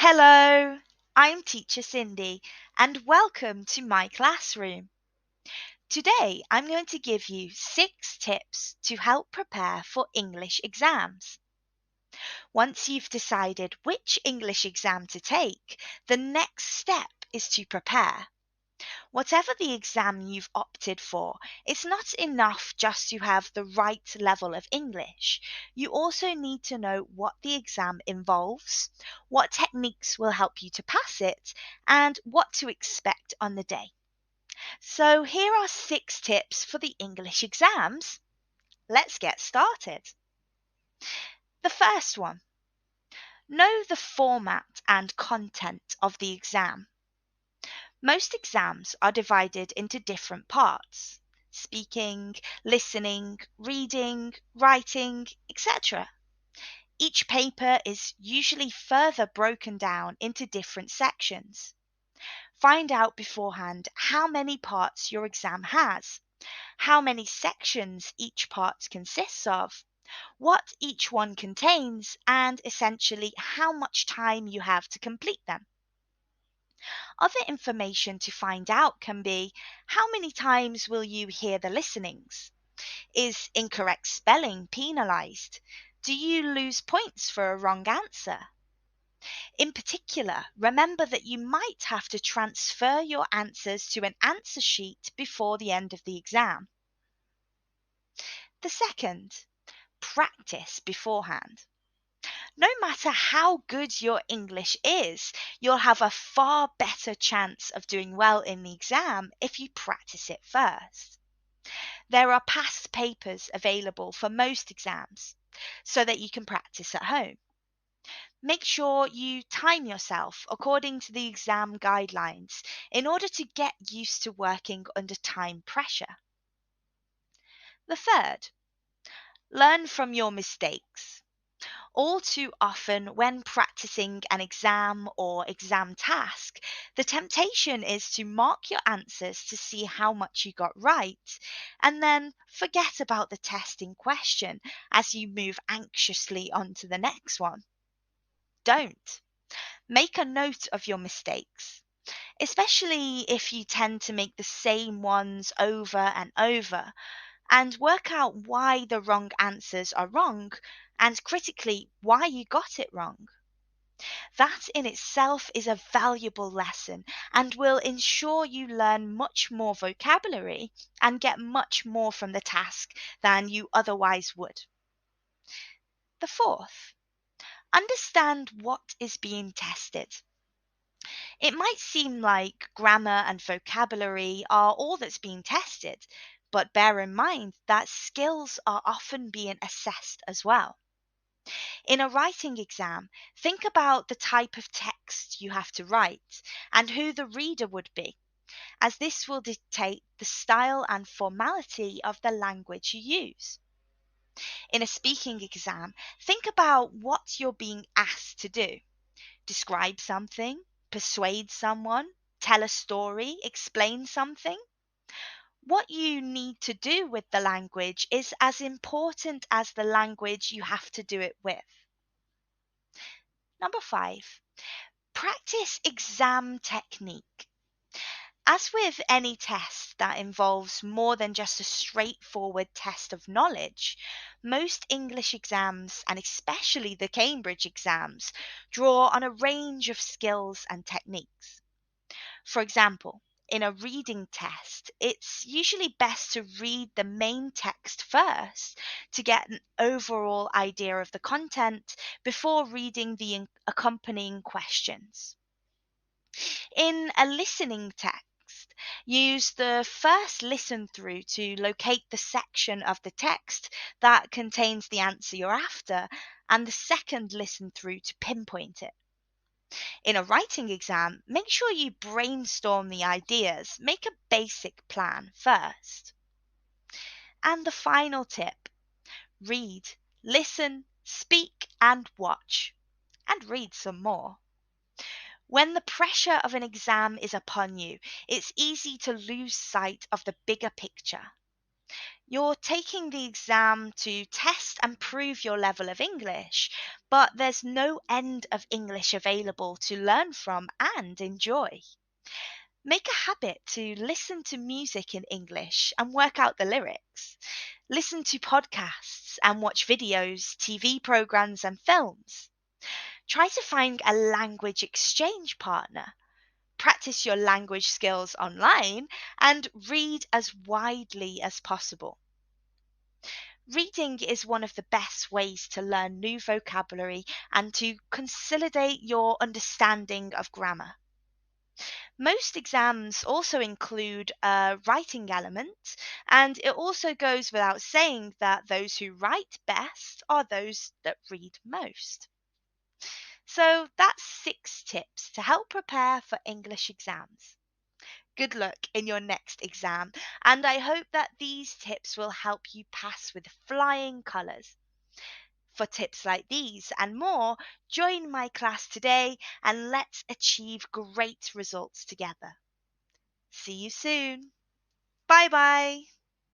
Hello, I'm Teacher Cindy, and welcome to my classroom. Today, I'm going to give you 6 tips to help prepare for English exams. Once you've decided which English exam to take, the next step is to prepare. Whatever the exam you've opted for, it's not enough just to have the right level of English. You also need to know what the exam involves, what techniques will help you to pass it, and what to expect on the day. So, here are 6 tips for the English exams. Let's get started. The first one, know the format and content of the exam. Most exams are divided into different parts: speaking, listening, reading, writing, etc. Each paper is usually further broken down into different sections. Find out beforehand how many parts your exam has, how many sections each part consists of, what each one contains, and essentially how much time you have to complete them. Other information to find out can be: how many times will you hear the listenings? Is incorrect spelling penalized? Do you lose points for a wrong answer? In particular, remember that you might have to transfer your answers to an answer sheet before the end of the exam. The second, practice beforehand. No matter how good your English is, you'll have a far better chance of doing well in the exam if you practice it first. There are past papers available for most exams so that you can practice at home. Make sure you time yourself according to the exam guidelines in order to get used to working under time pressure. The third, learn from your mistakes. All too often, when practicing an exam or exam task, the temptation is to mark your answers to see how much you got right, and then forget about the test in question as you move anxiously on to the next one. Don't. Make a note of your mistakes, especially if you tend to make the same ones over and over, and work out why the wrong answers are wrong and critically why you got it wrong. That in itself is a valuable lesson and will ensure you learn much more vocabulary and get much more from the task than you otherwise would. The fourth, understand what is being tested. It might seem like grammar and vocabulary are all that's being tested, but bear in mind that skills are often being assessed as well. In a writing exam, think about the type of text you have to write and who the reader would be, as this will dictate the style and formality of the language you use. In a speaking exam, think about what you're being asked to do. Describe something, persuade someone, tell a story, explain something. What you need to do with the language is as important as the language you have to do it with. Number 5, practice exam technique. As with any test that involves more than just a straightforward test of knowledge, most English exams, and especially the Cambridge exams, draw on a range of skills and techniques. For example, in a reading test, it's usually best to read the main text first to get an overall idea of the content before reading the accompanying questions. In a listening text, use the first listen through to locate the section of the text that contains the answer you're after, and the second listen through to pinpoint it. In a writing exam, make sure you brainstorm the ideas, make a basic plan first. And the final tip, read, listen, speak, and watch, and read some more. When the pressure of an exam is upon you, it's easy to lose sight of the bigger picture. You're taking the exam to test and prove your level of English, but there's no end of English available to learn from and enjoy. Make a habit to listen to music in English and work out the lyrics. Listen to podcasts and watch videos, TV programs, and films. Try to find a language exchange partner. Practice your language skills online and read as widely as possible. Reading is one of the best ways to learn new vocabulary and to consolidate your understanding of grammar. Most exams also include a writing element, and it also goes without saying that those who write best are those that read most. So that's 6 tips to help prepare for English exams. Good luck in your next exam, and I hope that these tips will help you pass with flying colours. For tips like these and more, join my class today and let's achieve great results together. See you soon. Bye bye.